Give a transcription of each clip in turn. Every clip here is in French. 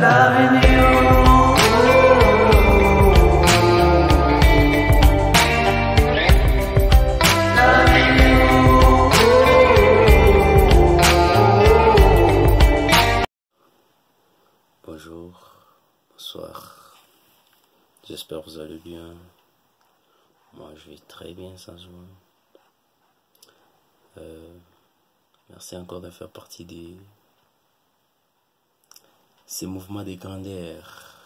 Loving you. Bonjour, bonsoir, j'espère que vous allez bien. Moi je vais très bien sans vous. Merci encore de faire partie de ces mouvements de grandeur.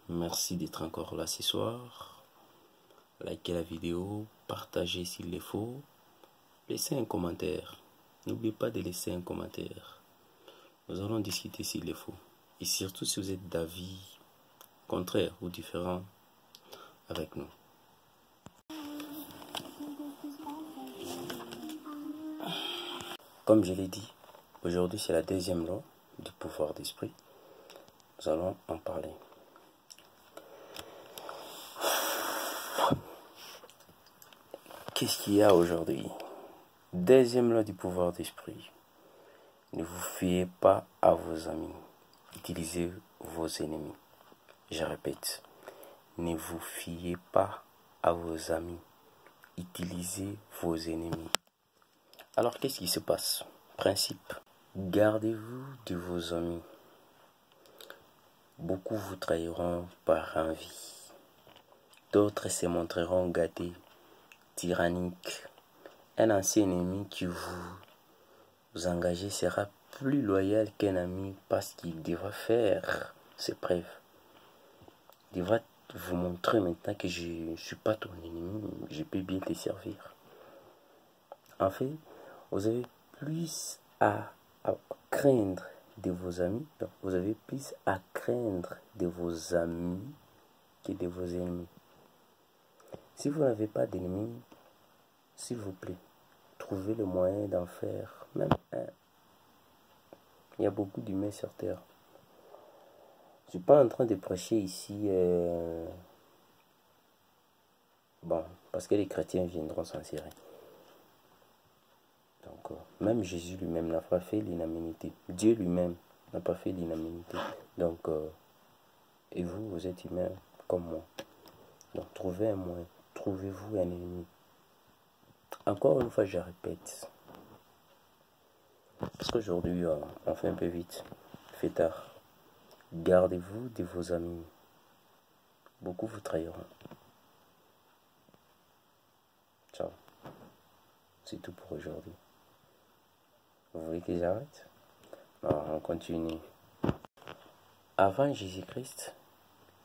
Merci d'être encore là ce soir. Likez la vidéo, partagez s'il le faut, laissez un commentaire. N'oubliez pas de laisser un commentaire. Nous allons discuter s'il le faut. Et surtout si vous êtes d'avis contraire ou différent avec nous. Comme je l'ai dit, aujourd'hui c'est la deuxième loi du pouvoir d'esprit. Nous allons en parler. Qu'est-ce qu'il y a aujourd'hui? Deuxième loi du pouvoir d'esprit. Ne vous fiez pas à vos amis. Utilisez vos ennemis. Je répète, ne vous fiez pas à vos amis. Utilisez vos ennemis. Alors, qu'est-ce qui se passe? Principe, gardez-vous de vos amis. Beaucoup vous trahiront par envie. D'autres se montreront gâtés, tyranniques. Un ancien ennemi qui vous engagez sera plus loyal qu'un ami parce qu'il devra faire ses preuves. Il devra vous montrer maintenant que je ne suis pas ton ennemi, je peux bien te servir. En fait, vous avez plus à craindre de vos amis, vous avez plus à craindre de vos amis que de vos ennemis. Si vous n'avez pas d'ennemis, s'il vous plaît, trouvez le moyen d'en faire même un. Il y a beaucoup d'humains sur terre. Je ne suis pas en train de prêcher ici, parce que les chrétiens viendront s'en cirer. Donc, même Jésus lui-même n'a pas fait l'unanimité. Dieu lui-même n'a pas fait l'unanimité. Donc, et vous, vous êtes humain comme moi. Donc, trouvez un moyen. Trouvez-vous un ennemi. Encore une fois, je répète. Parce qu'aujourd'hui, on fait un peu vite. Il fait tard. Gardez-vous de vos amis. Beaucoup vous trahiront. Ciao. C'est tout pour aujourd'hui. Vous voulez que j'arrête? Non, on continue. Avant Jésus-Christ,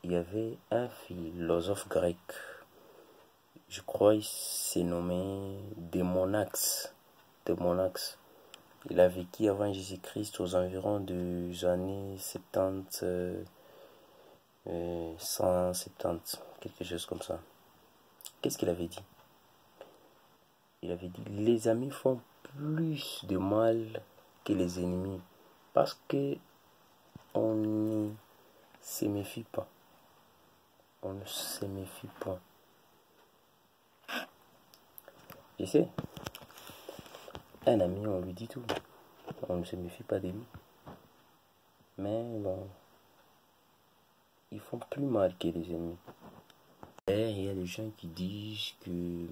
il y avait un philosophe grec. Je crois qu'il s'est nommé Démonax. Il a vécu avant Jésus-Christ aux environs des années 70, 170, quelque chose comme ça. Qu'est-ce qu'il avait dit? Il avait dit, les amis font plus de mal que les ennemis parce que on ne se méfie pas. On ne se méfie pas. Je sais, un ami, on lui dit tout. On ne se méfie pas de lui. Mais bon, ils font plus mal que les ennemis. Et il y a des gens qui disent que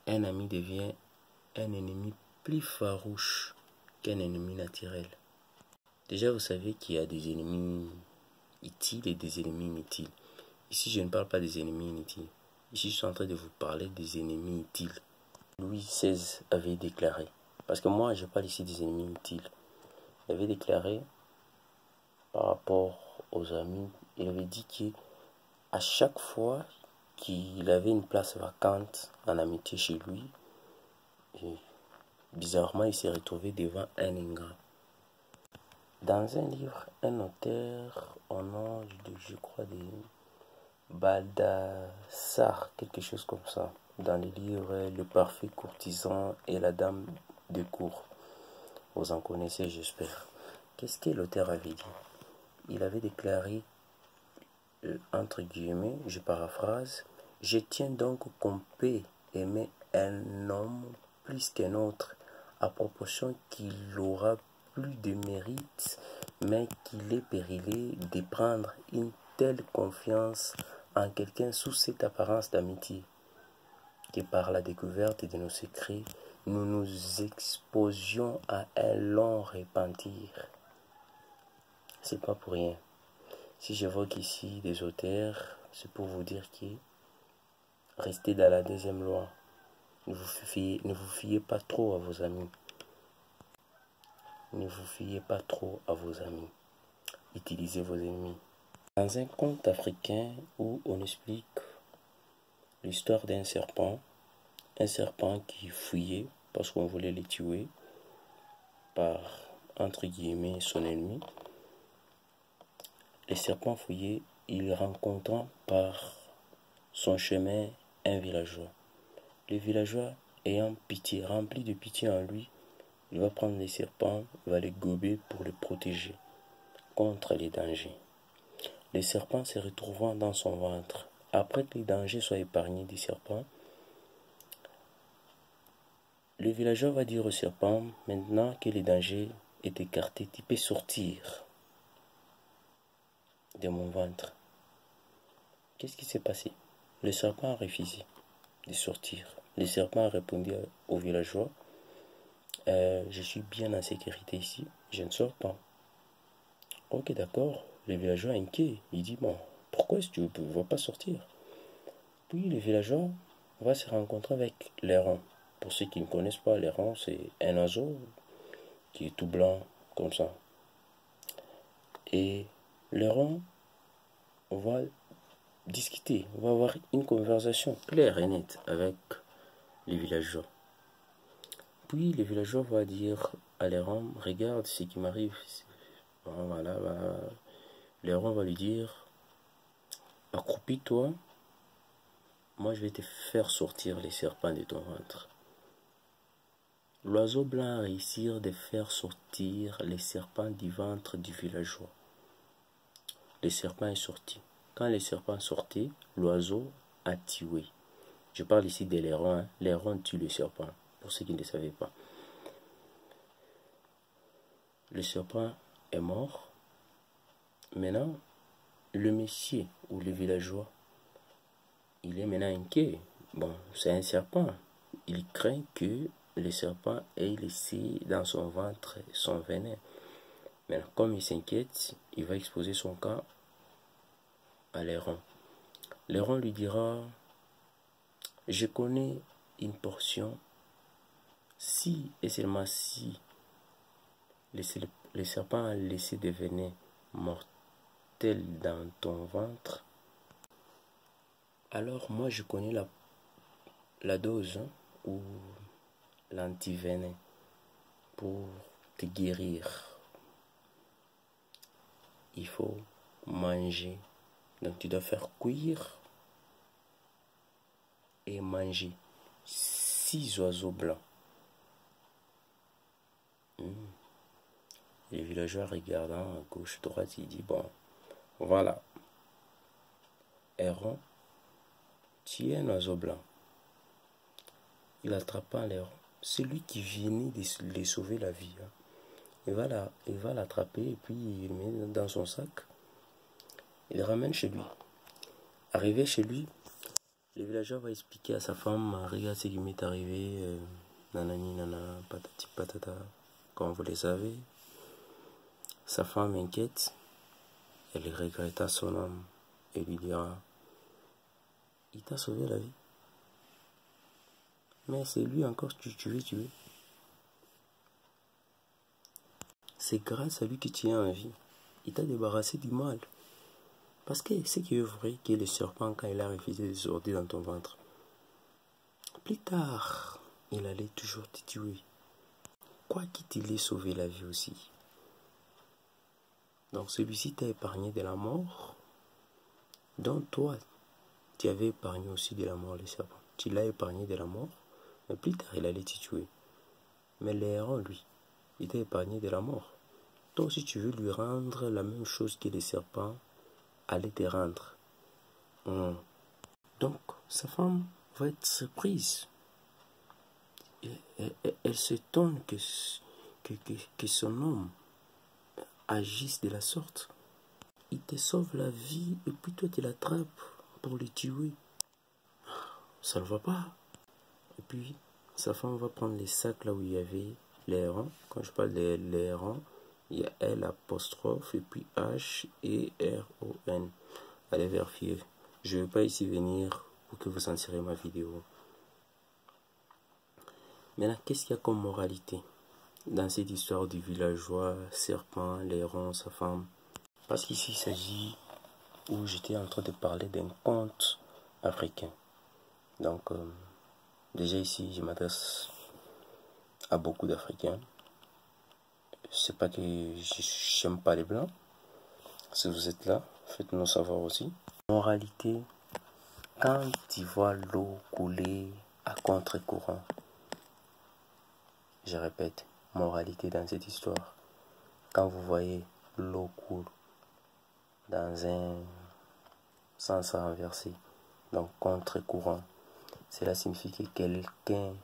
un ami devient un ennemi plus farouche qu'un ennemi naturel. Déjà, vous savez qu'il y a des ennemis utiles et des ennemis inutiles. Ici, je ne parle pas des ennemis inutiles. Ici, je suis en train de vous parler des ennemis utiles. Louis XVI avait déclaré, parce que moi, je parle ici des ennemis utiles. Il avait déclaré par rapport aux amis, il avait dit qu'à chaque fois qu'il avait une place vacante en amitié chez lui, et bizarrement, il s'est retrouvé devant un ingrat. Dans un livre, un auteur au nom de, je crois, de Baldassare, quelque chose comme ça, dans le livre Le parfait courtisan et la dame de cour. Vous en connaissez, j'espère. Qu'est-ce que l'auteur avait dit? Il avait déclaré, entre guillemets, je paraphrase, « Je tiens donc qu'on peut aimer un homme plus qu'un autre, à proportion qu'il aura plus de mérite, mais qu'il est périlé de prendre une telle confiance en quelqu'un sous cette apparence d'amitié, que par la découverte de nos secrets, nous nous exposions à un long repentir. C'est pas pour rien. Si j'évoque ici des auteurs, c'est pour vous dire que restez dans la deuxième loi. Ne vous fiez pas trop à vos amis. Ne vous fiez pas trop à vos amis. Utilisez vos ennemis. Dans un conte africain où on explique l'histoire d'un serpent qui fuyait parce qu'on voulait le tuer par, entre guillemets, son ennemi. Le serpent fuyait, il rencontra par son chemin un villageois. Le villageois, ayant pitié, rempli de pitié en lui, il va prendre les serpents, va les gober pour les protéger contre les dangers. Les serpents se retrouvant dans son ventre, après que les dangers soient épargnés des serpents, le villageois va dire au serpent, maintenant que les dangers est écarté, tu peux sortir de mon ventre. Qu'est-ce qui s'est passé? Le serpent a refusé de sortir. Le serpent a répondu au villageois, je suis bien en sécurité ici, je ne sors pas. Ok, d'accord. Le villageois est inquiet. Il dit, bon, pourquoi est-ce que tu ne vas pas sortir? Puis le villageois va se rencontrer avec l'héron. Pour ceux qui ne connaissent pas, l'héron, c'est un oiseau qui est tout blanc, comme ça. Et l'héron va discuter, va avoir une conversation claire et nette avec les villageois. Puis le villageois va dire à l'héron, regarde ce qui m'arrive. Voilà. L'héron va lui dire, accroupis-toi, moi je vais te faire sortir les serpents de ton ventre. L'oiseau blanc a réussi de faire sortir les serpents du ventre du villageois. Le serpent est sorti. Quand le serpent sortait, l'oiseau a tué. Je parle ici de l'héron. Hein. L'héron tue le serpent, pour ceux qui ne le savaient pas. Le serpent est mort. Maintenant, le monsieur ou le villageois, il est maintenant inquiet. Bon, c'est un serpent. Il craint que le serpent ait laissé dans son ventre son venin. Maintenant, comme il s'inquiète, il va exposer son cas à l'héron. L'héron lui dira, je connais une portion, si et seulement si le serpent a laissé des venins mortels dans ton ventre, alors moi je connais la dose ou l'antivenin pour te guérir. Il faut manger. Donc tu dois faire cuire et manger 6 oiseaux blancs. Et le villageois regardant à gauche, droite, il dit, bon, voilà. Héron, tu es un oiseau blanc. Il attrapa l'héron. C'est lui qui venait de les sauver la vie. Hein. Il va l'attraper et puis il le met dans son sac. Il le ramène chez lui. Arrivé chez lui, le villageois va expliquer à sa femme, regarde ce qui m'est arrivé, nanani, nana, patati, patata, comme vous le savez. Sa femme inquiète, elle regretta son homme et lui dira, il t'a sauvé la vie. Mais c'est lui encore que tu veux tuer. C'est grâce à lui que tu es en vie. Il t'a débarrassé du mal. Parce que ce qui est vrai, que le serpent, quand il a refusé de sortir dans ton ventre, plus tard, il allait toujours te tuer. Quoi qu'il t'ait sauvé la vie aussi. Donc celui-ci t'a épargné de la mort, dont toi, tu avais épargné aussi de la mort le serpent. Tu l'as épargné de la mort, mais plus tard, il allait te tuer. Mais l'héron, lui, il t'a épargné de la mort. Toi aussi, tu veux lui rendre la même chose que le serpent allait te rendre. Donc, sa femme va être surprise. Elle s'étonne que son homme agissent de la sorte. Ils te sauvent la vie et puis toi tu l'attrapes pour le tuer. Ça ne va pas. Et puis sa femme va prendre les sacs là où il y avait les rangs. Quand je parle des rangs, il y a L apostrophe et puis H et R-O-N. Allez vérifier. Je ne vais pas ici venir pour que vous en tirez ma vidéo. Maintenant, qu'est-ce qu'il y a comme moralité dans cette histoire du villageois, serpent, l'airon, sa femme? Parce qu'ici, il s'agit où j'étais en train de parler d'un conte africain. Donc, déjà ici, je m'adresse à beaucoup d'Africains. C'est pas que j'aime pas les Blancs. Si vous êtes là, faites-nous savoir aussi. Moralité, quand tu vois l'eau couler à contre-courant, je répète, moralité dans cette histoire, quand vous voyez l'eau couler dans un sens renversé, donc contre-courant, cela signifie que quelqu'un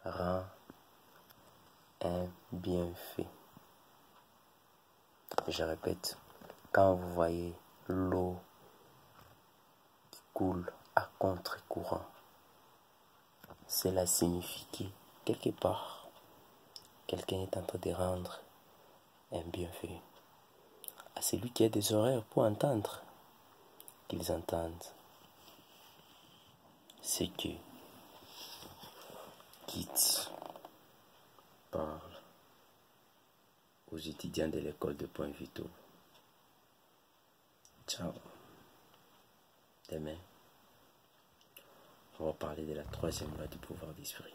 rend un bienfait. Je répète, quand vous voyez l'eau qui coule à contre-courant, cela signifie que quelque part, quelqu'un est en train de rendre un bienfait à celui qui a des oreilles pour entendre, qu'ils entendent ce que Keats parle aux étudiants de l'école de Point Vito. Ciao. Demain, on va parler de la troisième loi du pouvoir d'esprit.